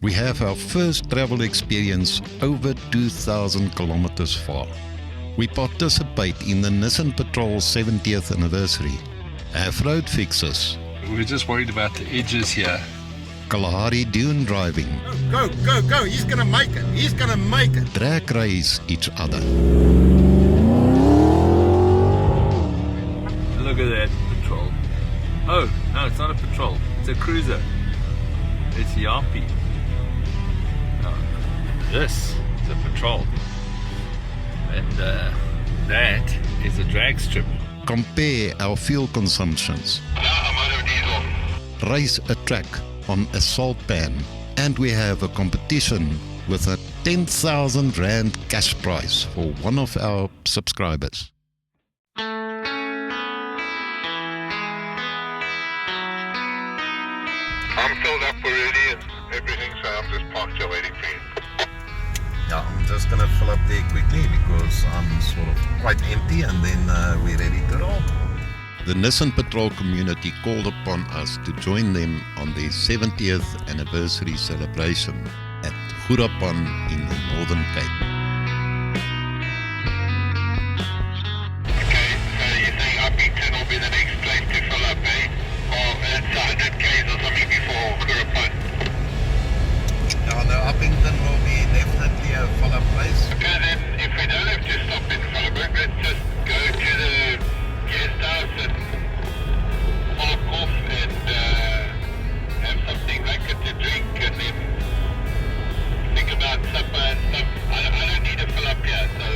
We have our first travel experience over 2,000 kilometers far. We participate in the Nissan Patrol 70th anniversary, have road fixes, We're just worried about the edges here. Kalahari Dune driving, Go, he's gonna make it. drag race each other. Look at that patrol. Oh, no, it's not a patrol. It's a cruiser. It's Yapi. No, this is a patrol. And that is a drag strip. Compare our fuel consumptions. Race a track on a salt pan. And we have a competition with a 10,000 Rand cash prize for one of our subscribers. I'm filled up already and everything, so I'm just parked here waiting for you. Yeah, I'm just gonna fill up there quickly because I'm sort of quite empty, and then we're ready to roll. The Nissan Patrol community called upon us to join them on their 70th anniversary celebration at Hurapan in the Northern Cape. Okay, so you're saying Upington will be the next place to fill up, eh? Or it's 100 k's or something before Goerapan. Yeah, no, Upington will be definitely a follow-up place. Okay, then if we don't have to stop in Philipburg, let's just go to the guest house and pull up off and have something like it to drink and then think about supper and stuff. I don't need to fill up here, so...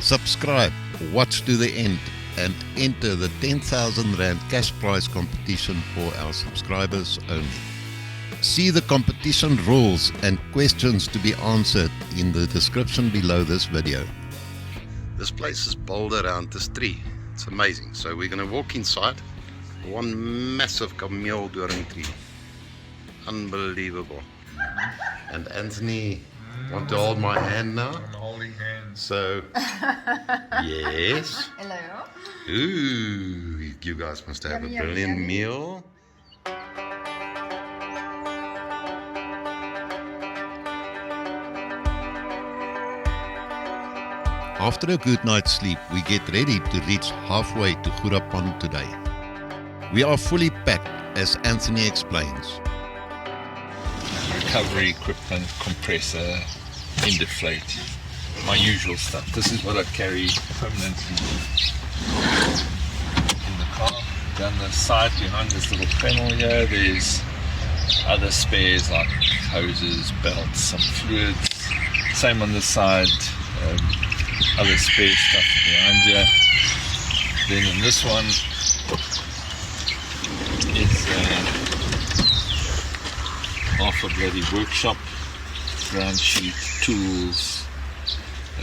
Subscribe, watch to the end, and enter the 10,000 Rand cash prize competition for our subscribers only. See the competition rules and questions to be answered in the description below this video. This place is built around this tree. It's amazing. So we're going to walk inside. One massive camel doring tree. Unbelievable. And Anthony want to hold my hand now. I'm holding hands. So, yes. Hello. Ooh, you guys must have a Yummy, brilliant yummy. meal. After a good night's sleep, we get ready to reach halfway to Goerapan today. We are fully packed, as Anthony explains. Recovery equipment, compressor, deflate, my usual stuff. This is what I carry permanently in the car. Down the side behind this little panel here, there's other spares like hoses, belts, some fluids. Same on this side. Other spare stuff behind here. Then in this one is half a bloody workshop, ground sheet, tools,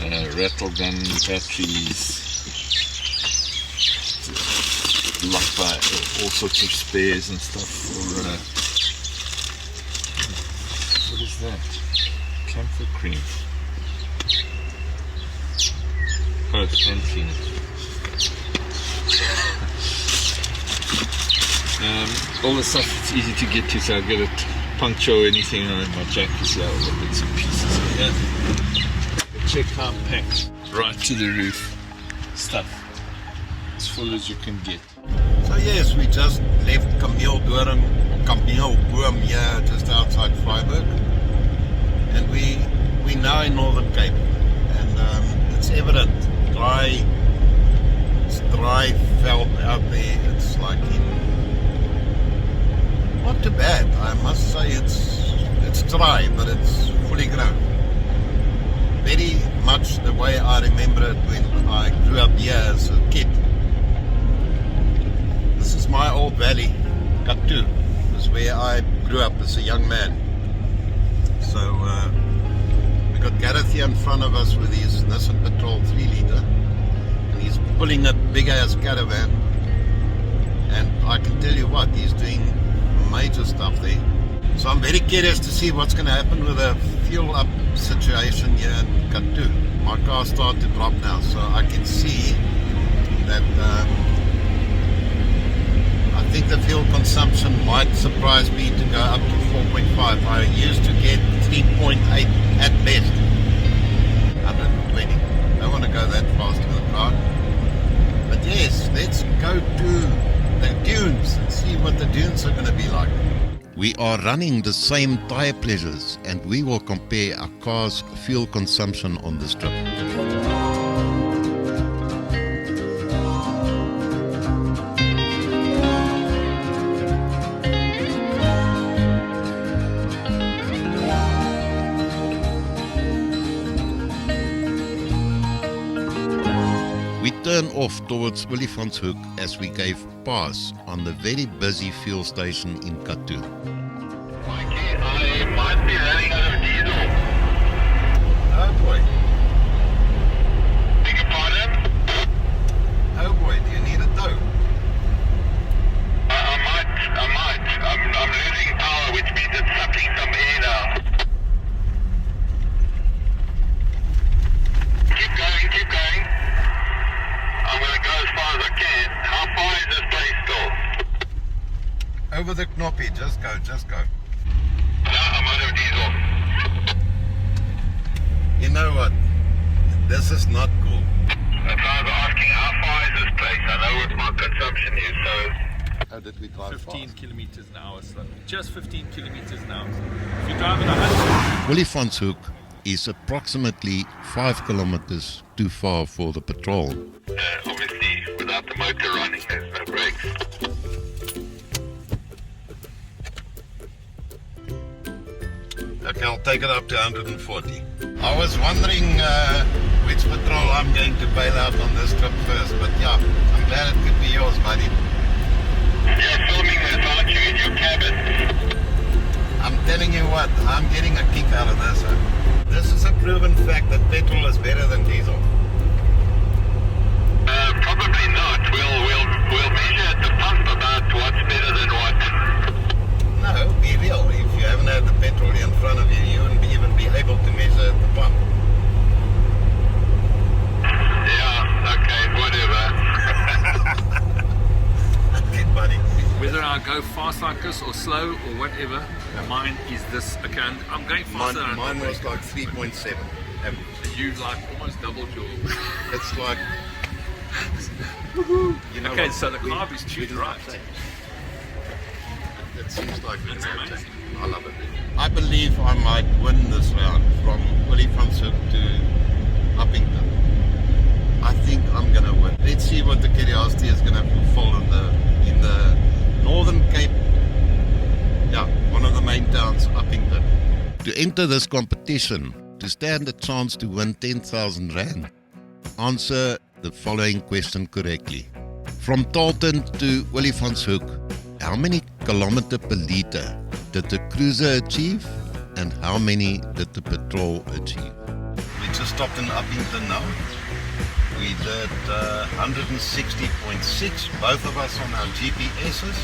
rattle gun, batteries, locked by all sorts of spares and stuff for what is that? Camphor cream. Oh, hand cleaner. All the stuff it's easy to get to, so I get it puncture or anything on my jacket here, all the bits and pieces here. Check how packed right to the roof. Stuff as full as you can get. So yes, we just left Cameel Boom here just outside Vryburg, and we now in Northern Cape, and it's evident. It's dry veld out there. It's like not too bad. I must say it's dry, but it's fully grown. Very much the way I remember it when I grew up here as a kid. This is my old valley, Katu. This is where I grew up as a young man. So we got Gareth here in front of us with his Nissan Patrol 3-litre, and he's pulling a big ass caravan, and I can tell you what, he's doing major stuff there. So I'm very curious to see what's going to happen with the fuel up situation here in Katu. My car started to drop now, so I can see that I think the fuel consumption might surprise me to go up to 4.5 drive, I used to get 3.8 at best. 120. Don't want to go that fast with the car. But yes, let's go to the dunes and see what the dunes are going to be like. We are running the same tire pleasures and we will compare our car's fuel consumption on this trip. We turn off towards Olifantshoek as we gave pass on the very busy fuel station in Kathu. Mikey, I might be running out of diesel. Oh boy. Beg your pardon? Oh boy, do you need a tow? I might. I'm losing power, which means it's sucking some air now. Keep going. I'm going to go as far as I can. How far is this place still? Over the knoppy, just go. No, I'm out of diesel. You know what? This is not cool. That's why I was asking, how far is this place? I know what my consumption is, so... How did we drive 15 fast? kilometers an hour, so just 15 kilometers an hour. If you're driving 100, Olifantshoek is approximately 5 kilometers too far for the patrol. Obviously, without the motor running, there's no brakes. Okay, I'll take it up to 140. I was wondering which patrol I'm going to bail out on this trip first, but yeah, I'm glad it could be yours, buddy. You're filming this, aren't you, in your cabin? I'm telling you what, I'm getting a kick out of this. This is a proven fact that petrol is better than diesel. Probably not. We'll measure at the pump about what's better than what. No, be real. If you haven't had the petrol in front of you, you wouldn't even be able to measure at the pump. Yeah, okay, whatever. Okay, buddy. whether I go fast like this or slow or whatever, mine is this account. I'm going faster than Mine was like 3.7 average. you've like almost doubled your. It's like, you know Okay, what? so the carb is tuned right. It seems like we That's know amazing. that. I love it. I believe I might win this round from Olifantshoek to Upington. I think I'm going to win. Let's see what the curiosity is going to fulfill in the Northern Cape. Yeah, one of the main towns, Upington. To enter this competition, to stand a chance to win 10,000 Rand, answer the following question correctly. From Talton to Olifantshoek, how many kilometer per litre did the cruiser achieve and how many did the patrol achieve? We just stopped in Upington now. We did 160.6, both of us on our GPSs.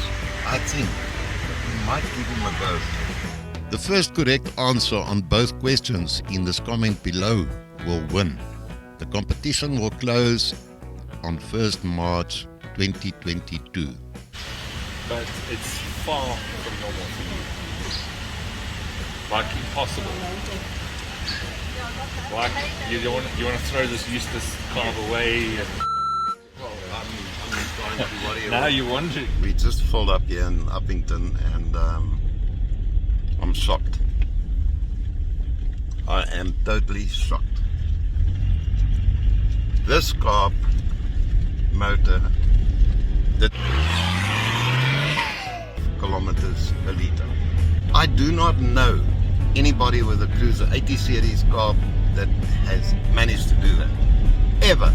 I think we might give him a go. The first correct answer on both questions in this comment below will win. The competition will close on 1st March 2022. But it's far from normal for you. Like impossible. Like you want to throw this useless carb away and Well, I'm trying to worry now about. you want to. We just filled up here in Upington and I'm shocked. I am totally shocked. This carb motor did kilometers a litre. I do not know anybody with a Cruiser 80 series carb that has managed to do that. Ever.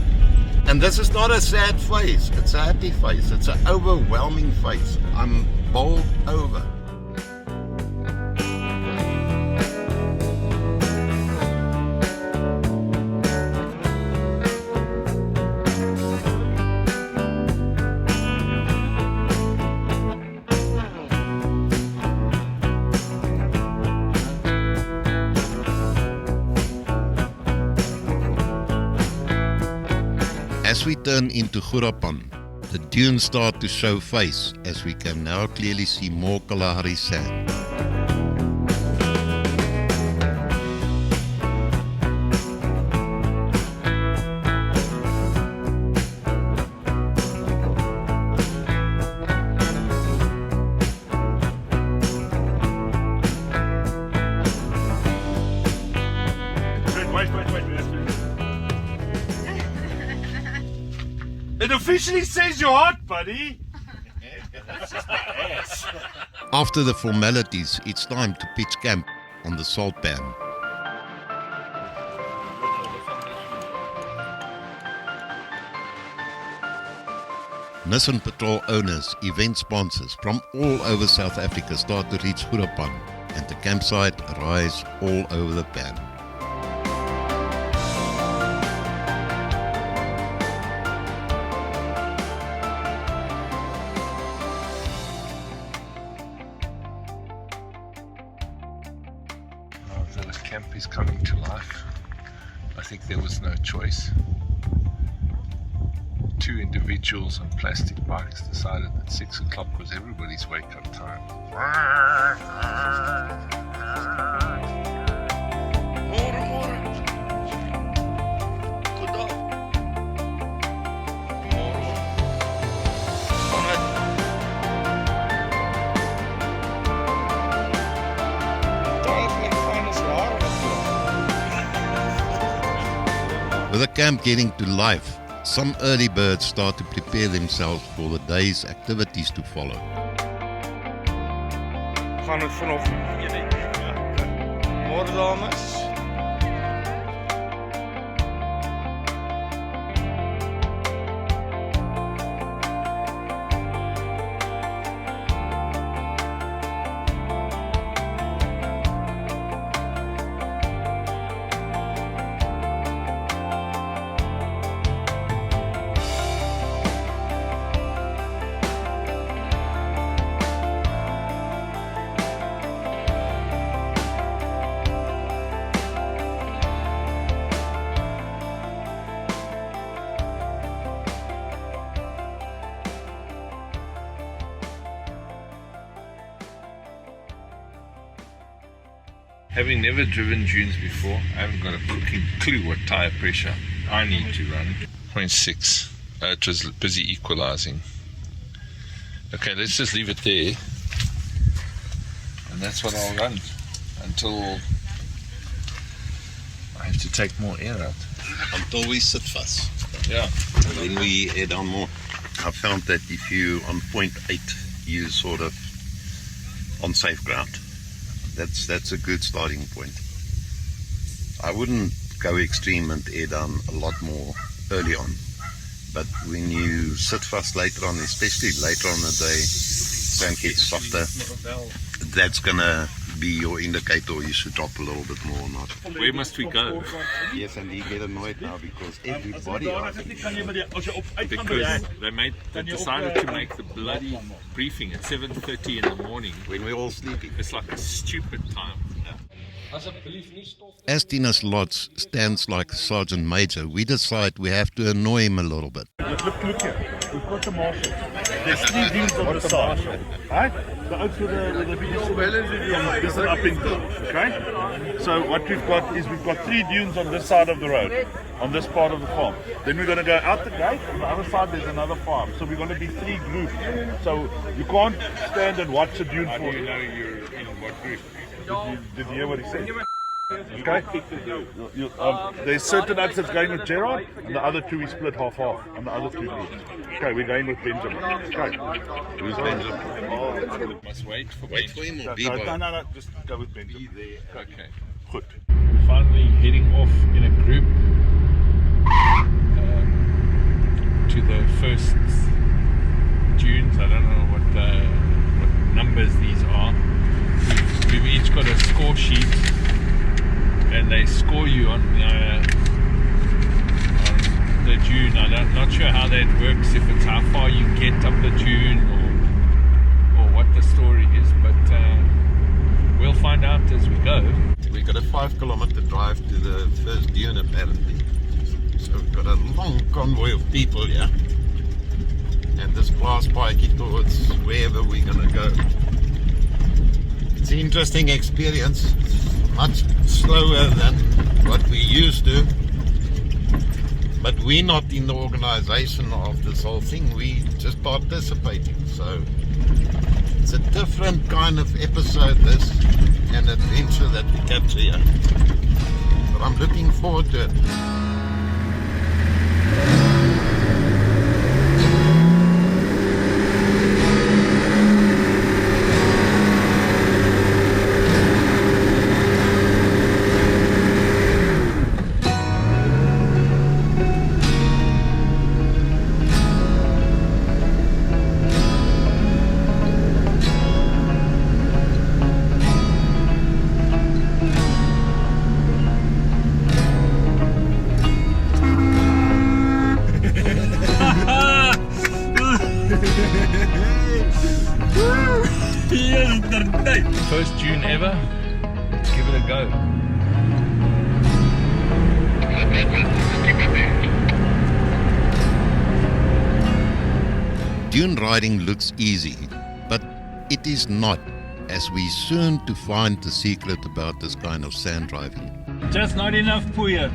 And this is not a sad face, it's a happy face, it's an overwhelming face. I'm bowled over. As we turn into Goerapan, the dunes start to show face as we can now clearly see more Kalahari sand. wait. It officially says you're hot, buddy. After the formalities, it's time to pitch camp on the salt pan. Nissan Patrol owners, event sponsors from all over South Africa start to reach Hurapan, and the campsite rise all over the pan. The camp is coming to life. I think there was no choice. Two individuals on plastic bikes decided that 6 o'clock was everybody's wake-up time. With the camp getting to life, some early birds start to prepare themselves for the day's activities to follow. Gaan het vanochtend beginnen. Môre dames. Having never driven dunes before, I haven't got a fucking clue what tyre pressure I need to run. 0.6. It was busy equalizing. Okay, let's just leave it there. And that's what I'll run until I have to take more air out. Until we sit fast. Yeah. And then we air down more. I found that if you on 0.8, you sort of on safe ground. That's a good starting point. I wouldn't go extreme and air down a lot more early on. But when you sit fast later on, especially later on the day, sand gets softer. That's gonna be your indicator you should drop a little bit more or not. Where must we go? Yes, and you get annoyed now because everybody Because they decided to make the bloody briefing at 7:30 in the morning. when we're all sleeping. It's like a stupid time. As Tina's Lots stands like Sergeant Major, we decide we have to annoy him a little bit. Look here. We've got the marshal. There's 3 dunes on the side. Right? The out with the biggest this is Upington. Okay? So what we've got is we've got 3 dunes on this side of the road, on this part of the farm. Then we're going to go out the gate. On the other side there's another farm. So we're going to be 3 groups. So you can't stand and watch a dune for. How do you know you're in what group? Did you hear what he said? Okay. There's certain acts that's going with Gerard, and the other 2 we split half-half on the other 2 groups. Okay, we're going with Benjamin. Okay. Who's Benjamin? Must wait for him or No, just go with Benjamin. Okay. Good. Finally heading off in a group to the first dunes. I don't know what numbers these are. We've each got a score sheet, and they score you on the dune. I'm not sure how that works, if it's how far you get up the dune or what the story is, but we'll find out as we go. We've got a 5-kilometer drive to the first dune apparently. So we've got a long convoy of people here. And this blast biking towards wherever we're going to go. It's an interesting experience. Much slower than what we used to. But we're not in the organization of this whole thing. We just participating. So it's a different kind of episode this. And it adventure that we capture here. But I'm looking forward to it. First Dune ever. Let's give it a go. Dune riding looks easy, but it is not, as we soon to find the secret about this kind of sand driving. Just not enough puya.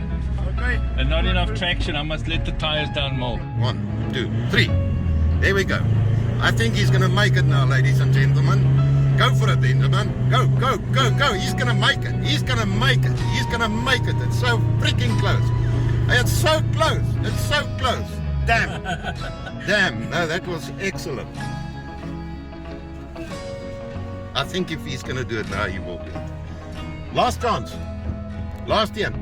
Okay. And not enough traction. I must let the tires down more. 1, 2, 3. There we go. I think he's going to make it now, ladies and gentlemen. Go for it, Benjamin. Go, go, go, go. He's going to make it. He's going to make it. He's going to make it. It's so freaking close. It's so close. It's so close. Damn. Damn. No, that was excellent. I think if he's going to do it now, he will do it. Last chance. Last year.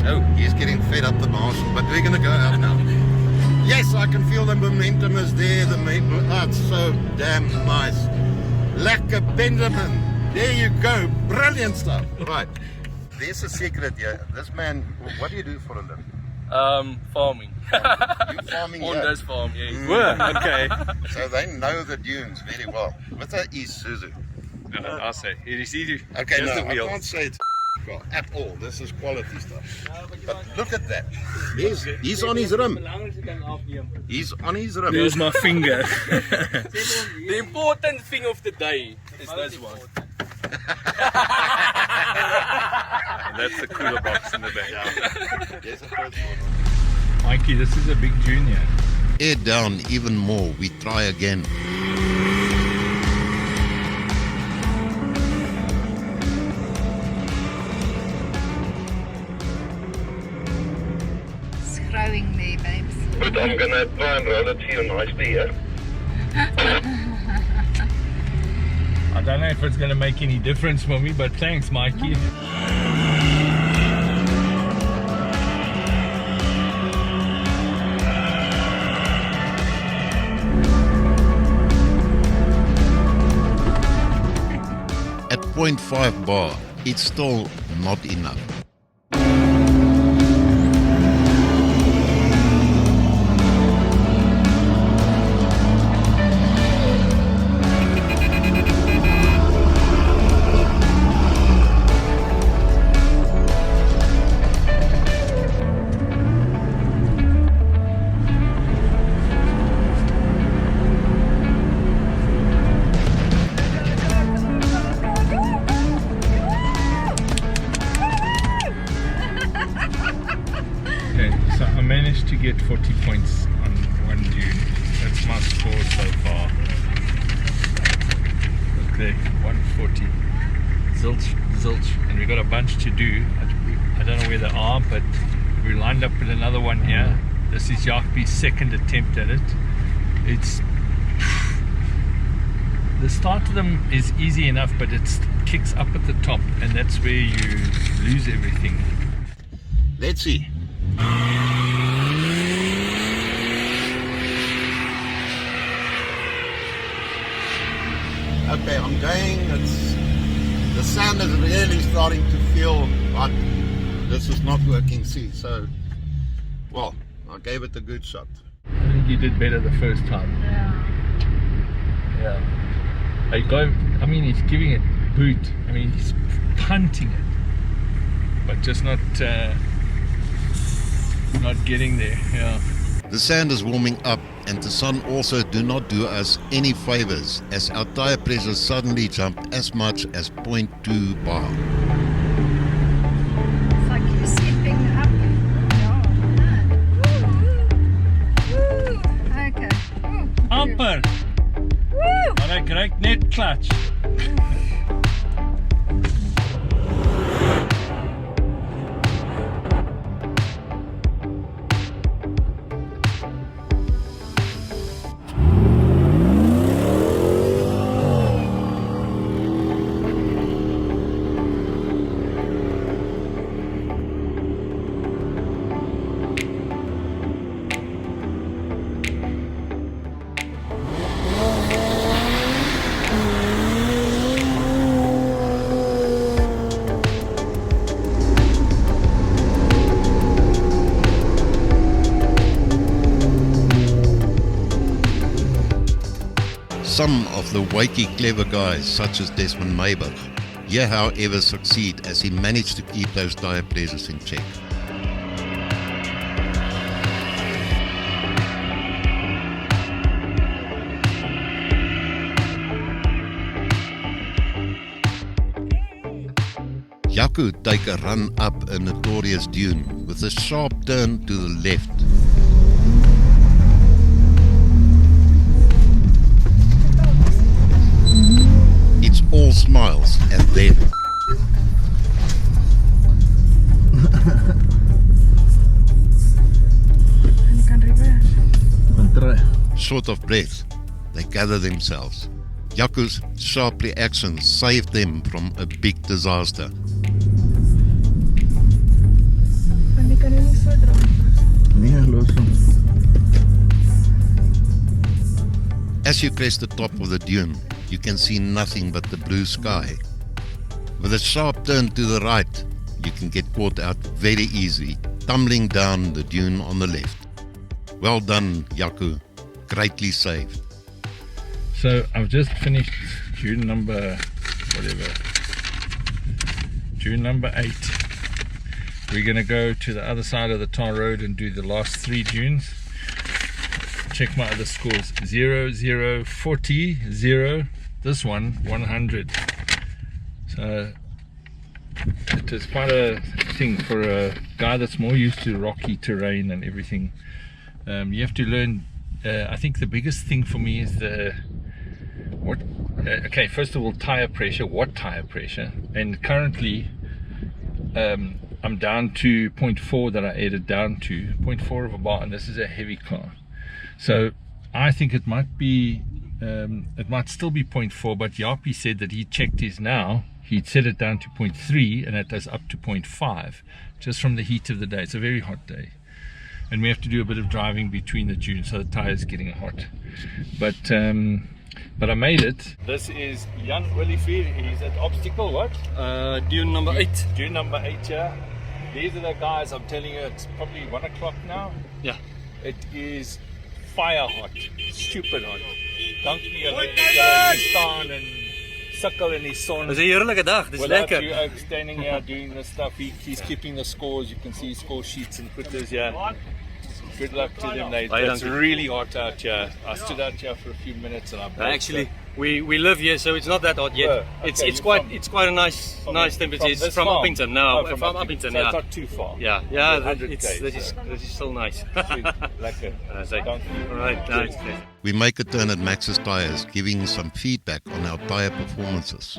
Oh, he's getting fed up, the marshal. But we're going to go out now. Yes, I can feel the momentum is there. That's so damn nice. Lekker Benjamin. There you go. Brilliant stuff. Right. There's a secret here. This man, what do you do for a living? Farming. You farming On here? this farm, yeah. Okay. So they know the dunes very well. What's that Isuzu? I'll say. It is easy. Okay, Just no, the I wheels. can't say it's well, at all. This is quality stuff. But look at that. He's on his rim. He's on his rim. There's my finger. The important thing of the day is this one. And that's the cooler box in the back. There's a first one. Mikey, this is a big junior. Air down even more, we try again. Screwing me, babes. But I'm gonna try and roll it to you nicely here. I don't know if it's going to make any difference for me, but thanks, Mikey. At 0.5 bar, it's still not enough. To get 40 points on one Dune. That's my score so far. Look there, 140. Zilch, zilch. And we got a bunch to do. I don't know where they are, but we lined up with another one here. This is Jacques' second attempt at it. It's the start of them is easy enough, but it kicks up at the top, and that's where you lose everything. Let's see. Okay, I'm going. The sand is really starting to feel like this is not working. See, so well, I gave it a good shot. I think you did better the first time. Yeah. I mean, he's giving it boot. I mean, he's punting it, but just not getting there. Yeah. The sand is warming up, and the sun also do not do us any favors, as our tire pressure suddenly jumped as much as 0.2 bar. It's like you're slipping up. Okay. Amper! Woo! Maar ek ry net clutch. some of the wakey clever guys such as Desmond Mayberg. Here, however, succeed as he managed to keep those tire pressures in check. Jaco take a run up a notorious dune with a sharp turn to the left. It's all smiles and then short of breath, they gather themselves. Jaco's sharp reactions saved them from a big disaster. As you crest the top of the dune, you can see nothing but the blue sky. With a sharp turn to the right, you can get caught out very easily, tumbling down the dune on the left. Well done, Jaco. Greatly saved. So I've just finished dune number 8. We're going to go to the other side of the tar road and do the last 3 dunes. Check my other scores: 0, 0, 40, 0. This one 100. So it is quite a thing for a guy that's more used to rocky terrain and everything. You have to learn. I think the biggest thing for me is okay, first of all, tire pressure. What tire pressure? And currently I'm down to 0.4 that I added down to 0.4 of a bar, and this is a heavy car. So I think it might be it might still be 0.4, but Yapi said that he checked his now. He'd set it down to 0.3 and it does up to 0.5 just from the heat of the day. It's a very hot day. And we have to do a bit of driving between the dunes, so the tire's getting hot. But I made it. This is Jan Willifried. He's at obstacle what? Dune number 8. Dune number 8, yeah. These are the guys, I'm telling you, it's probably 1 o'clock now. Yeah. It is fire hot, stupid hot. Dankie julle staan en sukkel in die son. Dis 'n heerlike dag, dis Without lekker. you standing here doing the stuff, he's keeping the scores. You can see score sheets and footers here. Good luck to them, mate. It's really hot out here. I stood out here for a few minutes and I Actually, we live here, so it's not that hot yet. Oh, okay, It's quite a nice temperature. It's from Upington now. Oh, from Upington, so yeah. it's not too far. Yeah, this is still nice. Lekker. All right, nice. We make a turn at MAXXIS Tires, giving some feedback on our tire performances.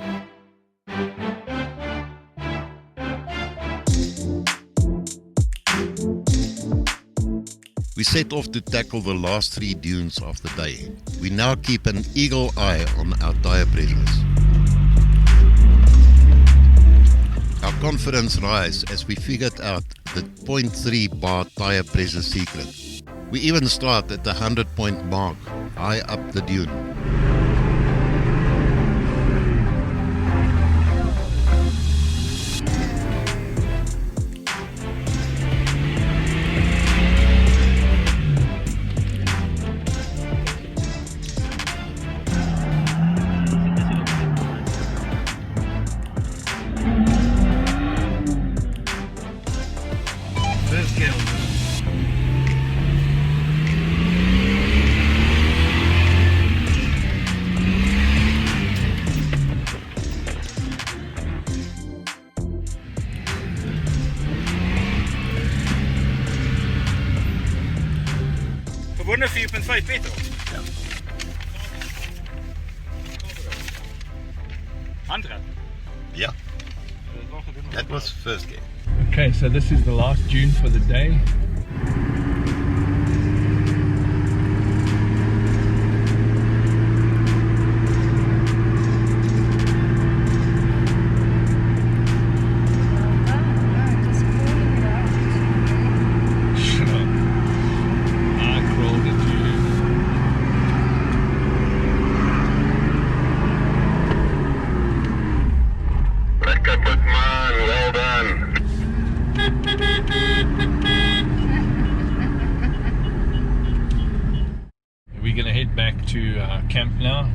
We set off to tackle the last 3 dunes of the day. We now keep an eagle eye on our tire pressures. Our confidence rise as we figured out the 0.3 bar tire pressure secret. We even start at the 100-point mark, high up the dune. Gewone 4.5 petrol. Ja. Handrem. Yeah, that was first game. Okay, so this is the last dune for the day. We're going to head back to our camp now.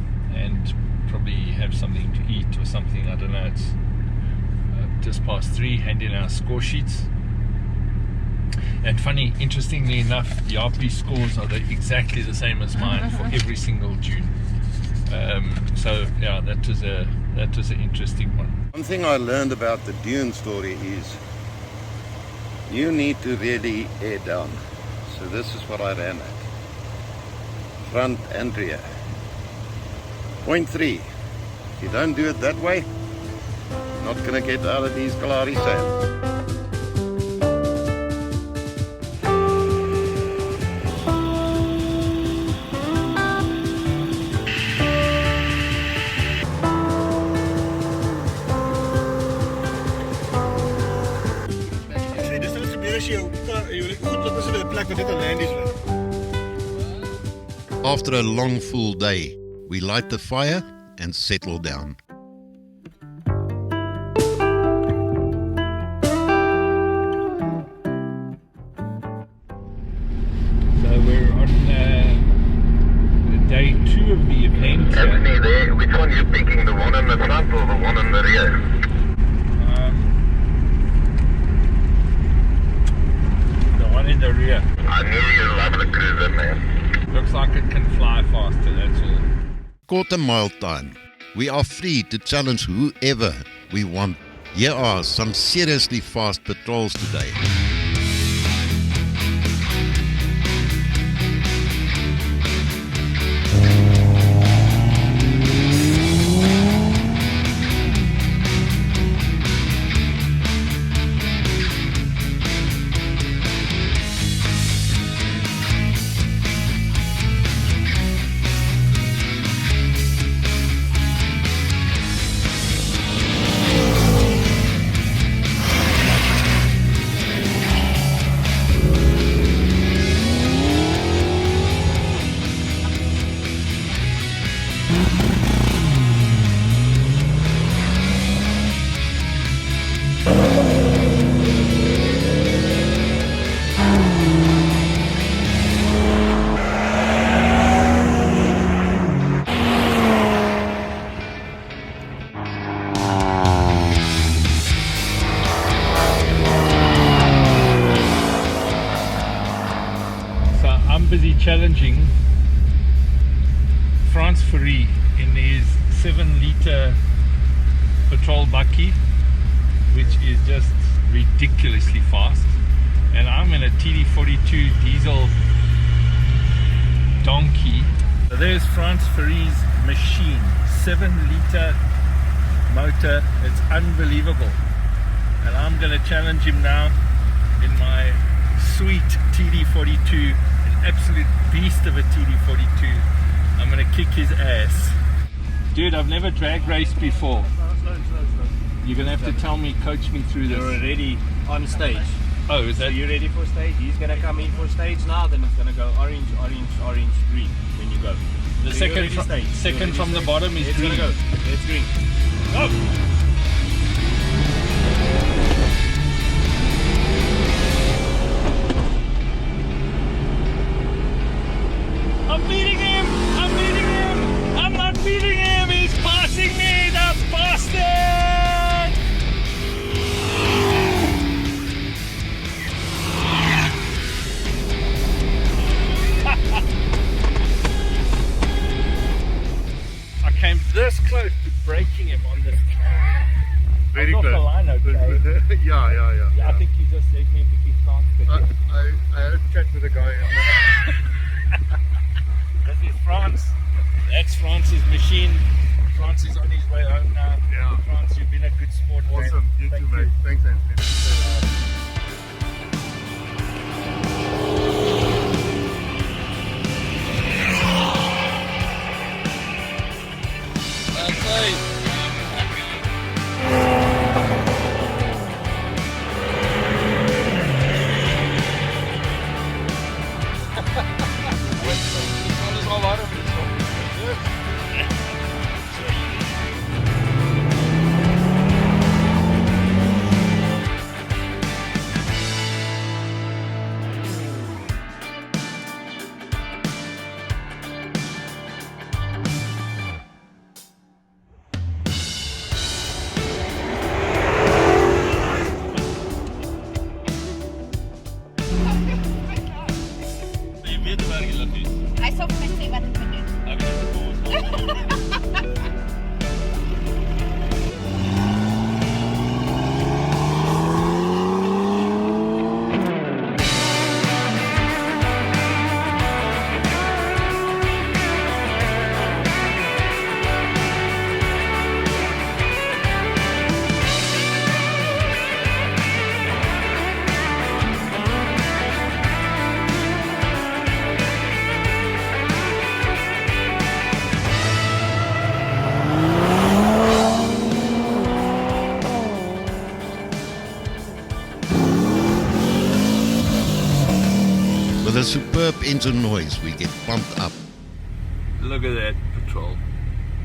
probably have something to eat or something. I don't know. It's just past 3, handing our score sheets. And funny, interestingly enough, the RP scores are exactly the same as mine for every single Dune. So yeah, that was an interesting one. One thing I learned about the Dune story is you need to really air down. So this is what I ran at. Front and rear. 0.3. If you don't do it that way, you're not going to get out of these Kalahari sails. After a long full day, we light the fire and settle down. So we're on day 2 of the event. Anthony there, which one are you picking? The one in the front or the one in the rear? The one in the rear. I knew you loved the cruiser, man. Looks like it can fly faster, that's all. Quarter-mile time. We are free to challenge whoever we want. Here are some seriously fast patrols today. Busy challenging France Ferry in his 7-litre patrol bucky, which is just ridiculously fast, and I'm in a TD42 diesel donkey. So there's France Ferry's machine, 7-litre motor. It's unbelievable, and I'm going to challenge him now in my sweet TD42. Absolute beast of a TD42. I'm gonna kick his ass. Dude, I've never drag raced before. Slow. You're gonna have to tell me, coach me through this. You're already on stage. Oh, is So that? you're ready for stage. He's gonna come in for stage now. Then it's gonna go orange, green when you go. The So second, you're ready stage. You're second ready from the stage. bottom is It's green. gonna go. It's green. Go! I'm beating him! I'm not beating him! He's passing me! That bastard! I came this close to breaking him on this. Very I was off the close. line, okay? Yeah. I think you just gave me a big chance. But I had a chat with a guy. This is France. That's France's machine. France is on his way home now. Yeah. France, you've been a good sport. Awesome. Man. You Thank too, mate. Thanks, Anthony. With a superb engine noise, we get pumped up. Look at that patrol.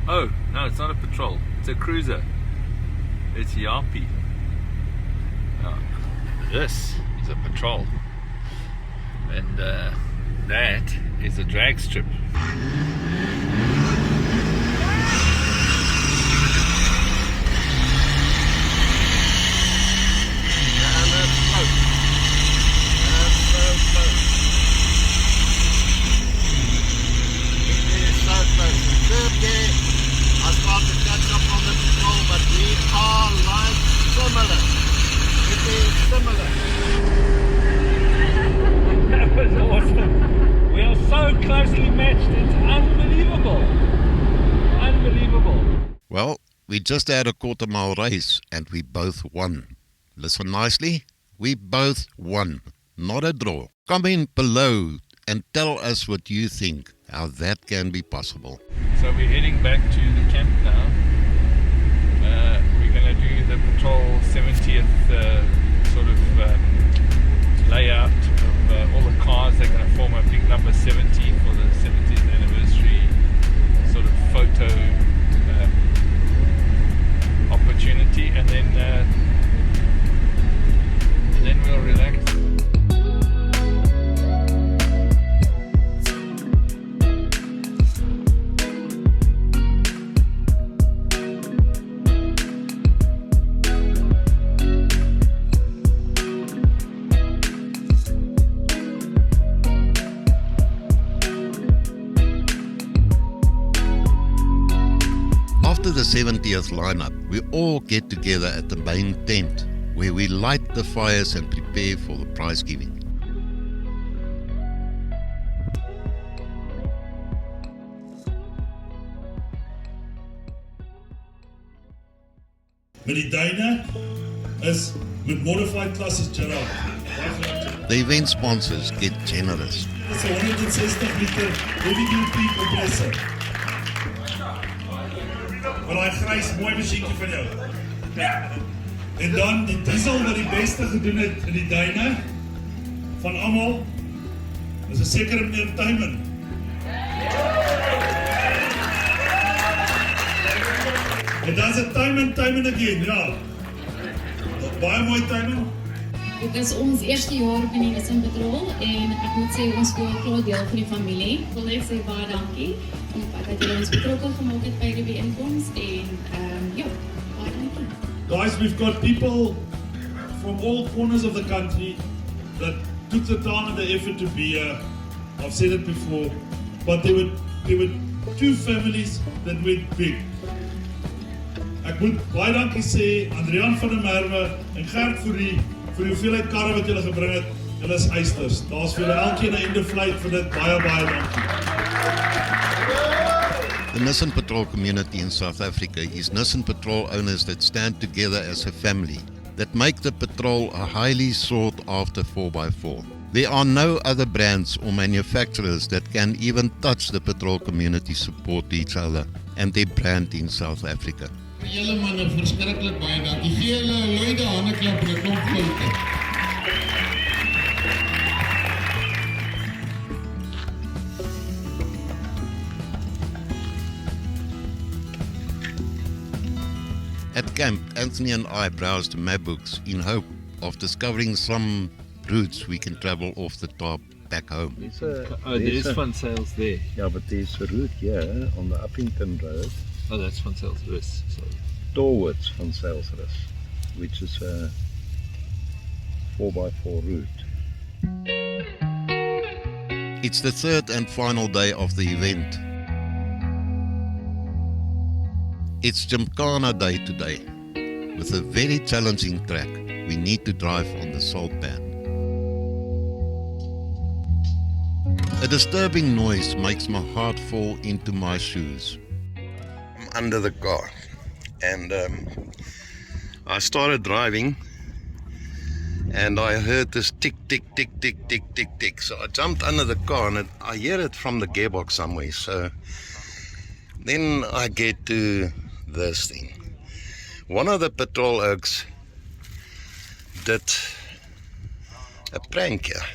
Oh, no, it's not a patrol. It's a cruiser. It's Yapi. Oh, this is a patrol. And that is a drag strip. I start to catch up on the patrol, but we are like similar. It is similar. That was awesome. We are so closely matched. It's unbelievable. Unbelievable. Well, we just had a quarter-mile race and we both won. Listen nicely, we both won, not a draw. Comment below and tell us what you think, how that can be possible. So we're heading back to the camp now. We're going to do the patrol 70th sort of layout of all the cars. They're going to form a big number 70 for the 70th anniversary sort of photo opportunity, and then we'll relax. After the 70th lineup, we all get together at the main tent where we light the fires and prepare for the prize giving. Met die duine is met modified classes Gerard. The event sponsors get generous. Dis 'n 160 liter heavy duty compressor. Maar daai grys mooi masjienkie van jou. En dan die diesel wat die beste gedoen het in die duine van almal. Dis 'n sekere meneer Timon. En dan is het Timon again, ja. Baie mooi Timon. Dit is ons eerste jaar in die Nissan Patrol en ek moet sê ons is 'n groot deel van die familie. Ek wil net sê baie dankie omdat julle ons betrokke gemaak het by die bijeenkoms en ja, baie dankie. Guys, we've got people from all corners of the country that took the time and the effort to be here. I've said it before, but there were two families that went big. Ek moet baie dankie sê Adrian van der Merwe en Gert vir die hoeveelheid karre wat julle gebring het. Julle is eisters. Daar's vir julle elkeen 'n ende flight vir dit. Baie dankie. The Nissan Patrol community in South Africa is Nissan Patrol owners that stand together as a family, that make the Patrol a highly sought after 4x4. There are no other brands or manufacturers that can even touch the Patrol community support each other and their brand in South Africa. Julle manne, verskriklik baie dankie. Gee julle 'n luide handeklap en 'n klomp groete. At camp, Anthony and I browsed map books in hope of discovering some routes we can travel off the top back home. There's fun sales there. Yeah, but there's a route here on the Upington road. Oh, that's fun sales RAZT. Towards Van Selsrus, which is a 4x4 route. It's the third and final day of the event. It's Gymkhana day today. With a very challenging track, we need to drive on the salt pan. A disturbing noise makes my heart fall into my shoes. I'm under the car and I started driving and I heard this tick, tick, tick, tick, tick, tick, tick. So I jumped under the car and I hear it from the gearbox somewhere. So then I get to this thing. One of the patrol oaks did a prank here.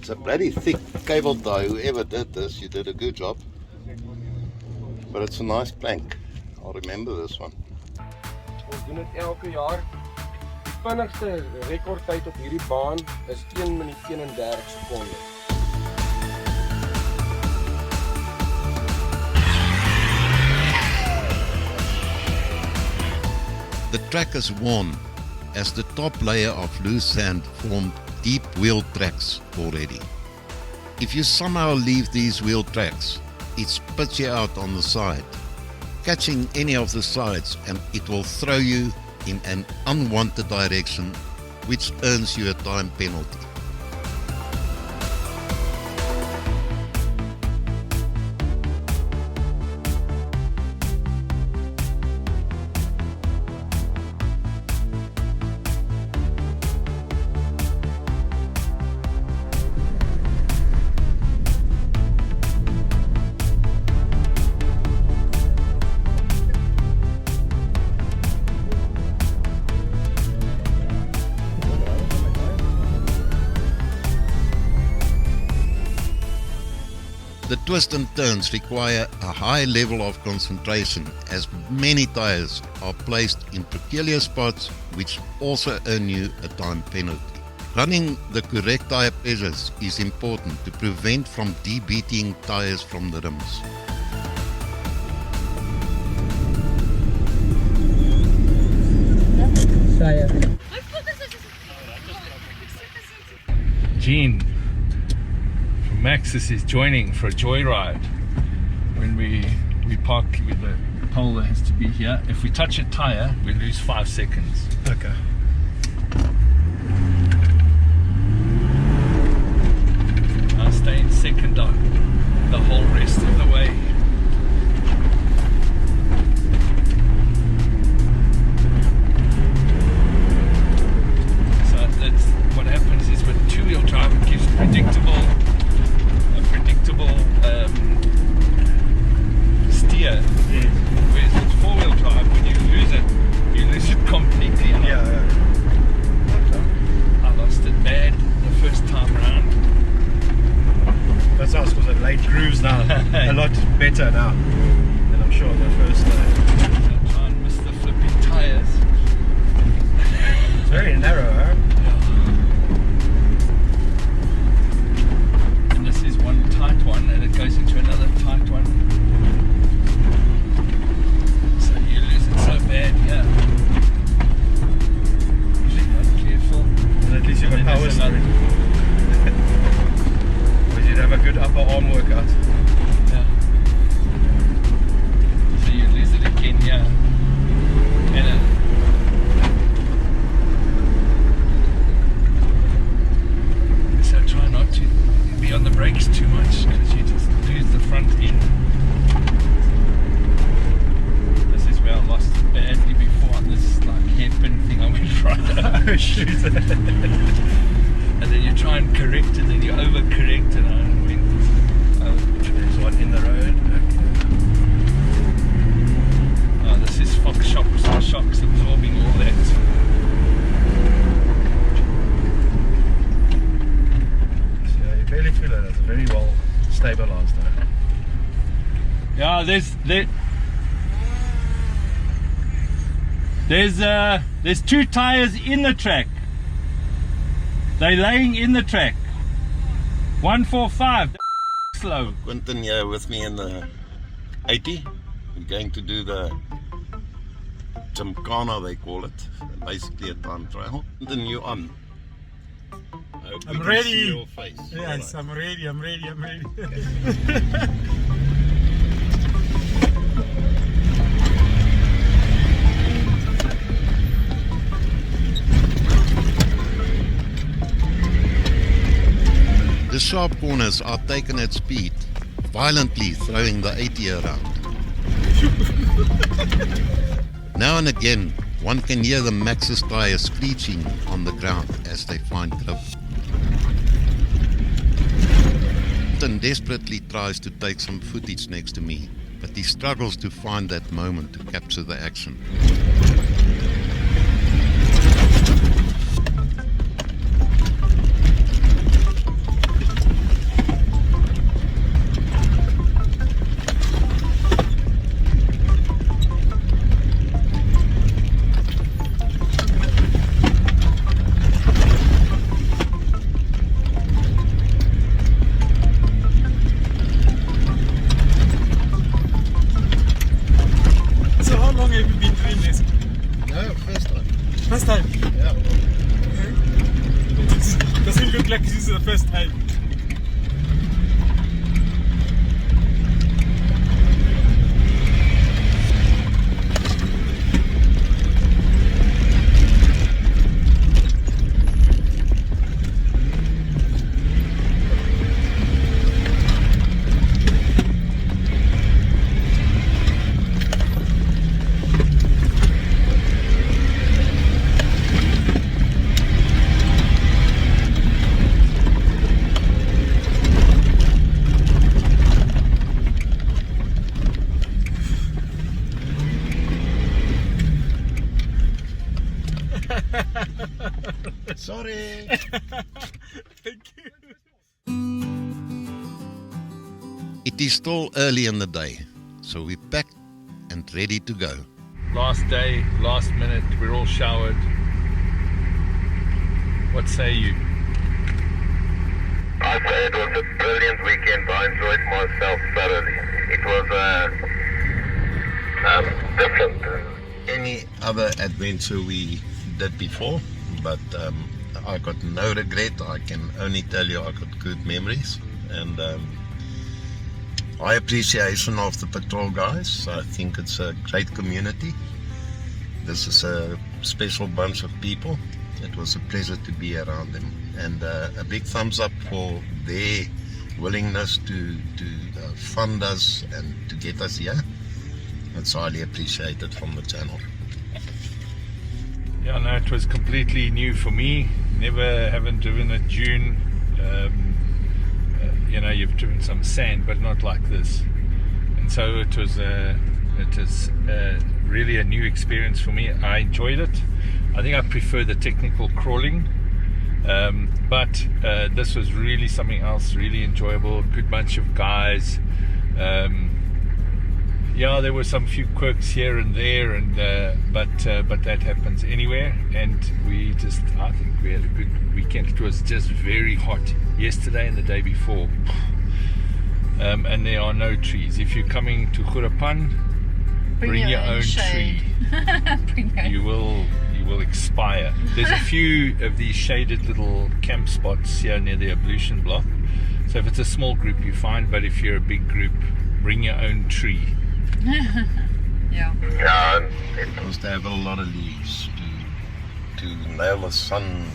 It's a bloody thick cable tie. Whoever did this, you did a good job. But it's a nice plank. I'll remember this one. Ons doen dit elke jaar. Die vinnigste rekordtyd op hierdie baan is 1 minuut 31 sekondes. The track is worn as the top layer of loose sand formed deep wheel tracks already. If you somehow leave these wheel tracks, it spits you out on the side, catching any of the sides, and it will throw you in an unwanted direction, which earns you a time penalty. The twists and turns require a high level of concentration, as many tires are placed in peculiar spots which also earn you a time penalty. Running the correct tire pressures is important to prevent from debeating tires from the rims. Gene from MAXXIS is joining for a joyride. When we park with the pole that has to be here, if we touch a tire, we lose 5 seconds. Okay. I'll stay in second on the whole rest of the way. So that's what happens is with two-wheel drive, it gives a predictable steer. Whereas with four-wheel drive, when you lose it completely. Yeah. I lost it bad the first time around. That's us, because it laid grooves now. A lot better now. And I'm sure the first I try and miss the flipping tires. It's very narrow, huh? And this is one tight one, and it goes into another tight one. So you lose it so bad, yeah. Be careful. And at least you've got power steering. Because you'd have a good upper arm workout. Yeah. So you lose it again, yeah. And so try not to be on the brakes too much, because you just lose the front end. This is where I lost it badly before on this like hairpin thing I went right. Oh shoot. And then you try and correct it, and you overcorrect, and I went. There's one in the road. Oh, this is Fox shocks absorbing all that. Yeah, you barely feel it. It's very well stabilized now. Yeah, there's two tires in the track. They're laying in the track. 145. Slow. Quentin here with me in the 80. We're going to do the Gymkhana, they call it. Basically a time trial. Quentin, you on? I hope we I'm can ready. see your face. Yes, All right. I'm ready. The sharp corners are taken at speed, violently throwing the 80 around. Now and again, one can hear the MAXXIS tires screeching on the ground as they find grip. Upington desperately tries to take some footage next to me, but he struggles to find that moment to capture the action. First time? Yeah. Doesn't look like this is the first time. Sorry. Thank you. It is still early in the day, so we're packed and ready to go. Last day, last minute, we're all showered. What say you? I say it was a brilliant weekend. I enjoyed myself thoroughly. It was different. Any other adventure we did before, but I got no regret. I can only tell you I got good memories, and high appreciation of the patrol guys. I think it's a great community. This is a special bunch of people. It was a pleasure to be around them, and a big thumbs up for their willingness to fund us and to get us here. It's highly appreciated from the channel. Yeah, no, it was completely new for me. Haven't driven a Dune. You know, you've driven some sand, but not like this. And so it was really a new experience for me. I enjoyed it. I think I prefer the technical crawling, but this was really something else, really enjoyable. Good bunch of guys. Yeah, there were some few quirks here and there, and but that happens anywhere. And I think we had a good weekend. It was just very hot yesterday and the day before, and there are no trees. If you're coming to Hurapan, bring your own tree. You will expire. There's a few of these shaded little camp spots here near the ablution block. So if it's a small group, you're fine. But if you're a big group, bring your own tree. Yeah. It was to have a lot of leaves to nail the sun.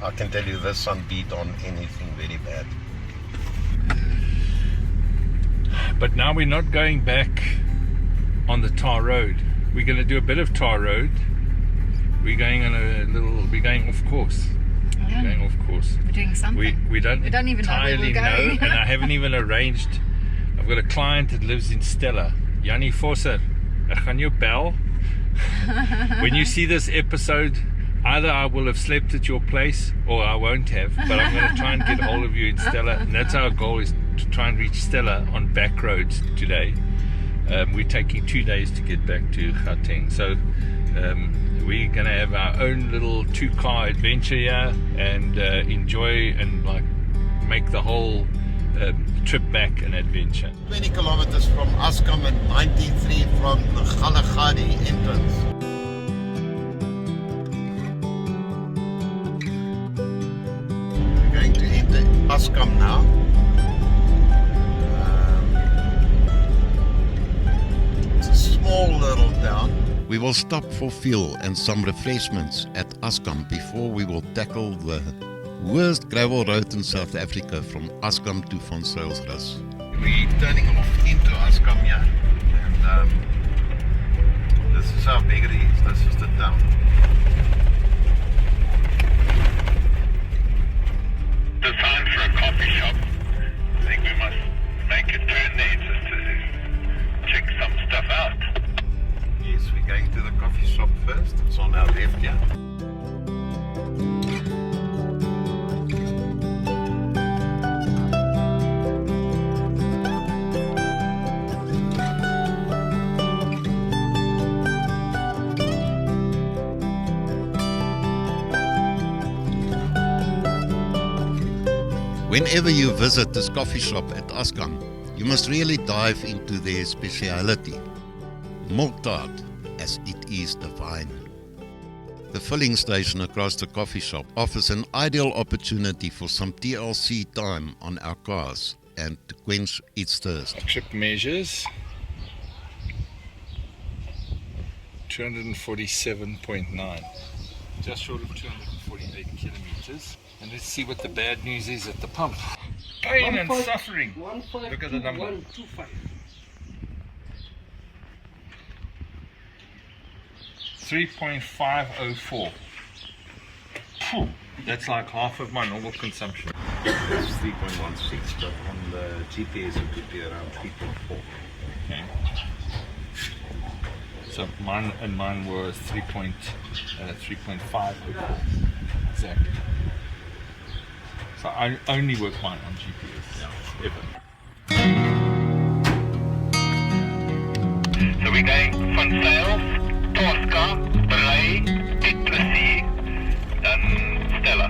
I can tell you this sun beat on anything very bad. But now we're not going back on the tar road. We're going to do a bit of tar road. We're going off course. We're going off course. We're doing something. We don't even know where we're going. And I haven't even arranged. I've got a client that lives in Stella. Jannie Vosser, ek gaan jou bel. When you see this episode, either I will have slept at your place or I won't have, but I'm going to try and get hold of you in Stella. And that's our goal, is to try and reach Stella on back roads today. We're taking 2 days to get back to Gauteng. So we're going to have our own little 2-car adventure here and enjoy and like make the whole trip back an adventure. 20 kilometers from Askam and 93 from the Kalahari entrance. We're going to enter Askam now. It's a small little town. We will stop for fuel and some refreshments at Askam before we will tackle the worst gravel road in South Africa from Askam to Van Zyls Rus. We're turning off into Askam here, and this is how big it is. This is the town. The sign for a coffee shop. I think we must make a turn there just to check some stuff out. Yes, we're going to the coffee shop first. It's on our left here. Whenever you visit this coffee shop at Askam, you must really dive into their speciality, milk tart, as it is divine. The filling station across the coffee shop offers an ideal opportunity for some TLC time on our cars and to quench its thirst. Trip measures 247.9, just short of 248 kilometers. And let's see what the bad news is at the pump. Pain and suffering. Look at the number. 3.504. That's like half of my normal consumption. It's 3.16, but on the GPS it could be around 3.4. Okay. So mine was 3.5 exactly. So I only work mine on GPS ever. So we're going from Sales, Tosca, Bray, Duplessis, and Stella.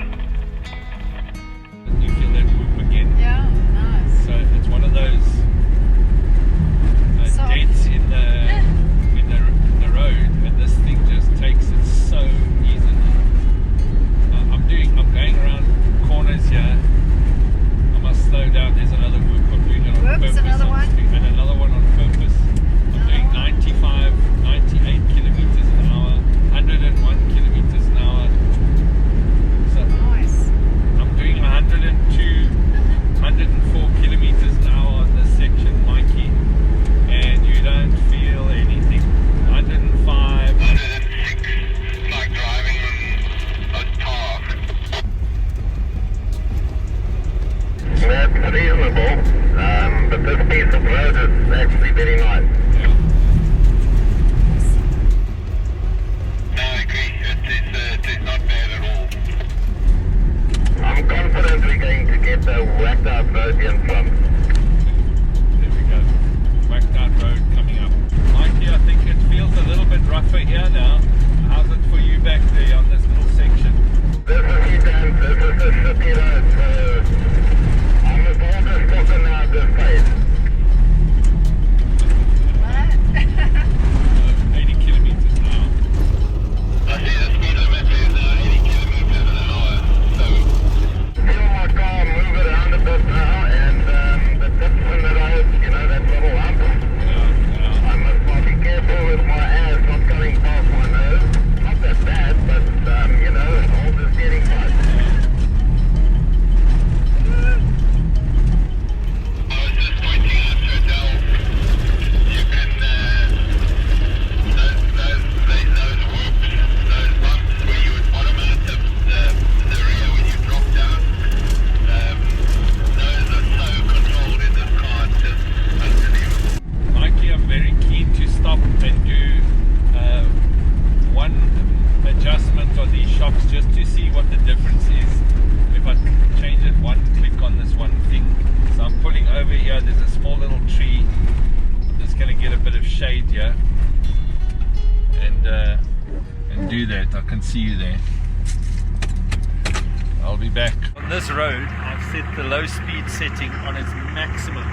You feel that whoop again? Yeah, nice. So it's one of those dents in the road, and this thing just takes it so easily. I'm going around corners here. I must slow down. There's another whoop. I'm doing it on purpose. Another one. And another one on purpose. I'm doing 95, 98 kilometers an hour, 101 kilometers an hour. So Nice. I'm doing 102, 104 kilometers an hour on this section, Mikey, and you don't feel anything. 105. 106, like driving on a tar. That's reasonable, but this piece of road is actually very nice. No, I agree. It is not bad at all. I'm confident we're going to get the whacked out road in front. There we go. Whacked out road coming up. Mikey, I think it feels a little bit rougher here now. How's it for you back there on this little section? This is Hurapan, this is the city road, so I'm as old as talking now at this place. 80 kilometers an hour. I see the speed limit is now 80 kilometers an hour, so feel my car move around a bit now, and the tips in the road, you know, that little hump. I must be careful with my ass not going past my nose. Not that bad, but you know, all the steering fast. I was just pointing out to Adele, you can, those whoops, those bumps where you would bottom out the rear when you drop down, those are so controlled in this car, it's just unbelievable. Mikey, I'm very keen to stop and do one adjustment on these shocks just to see what the difference is if I change it one click on this one thing. So I'm pulling over here, there's a small little tree. I'm just going to get a bit of shade here and do that. I can see you there. I'll be back. On this road, I've set the low speed setting on its maximum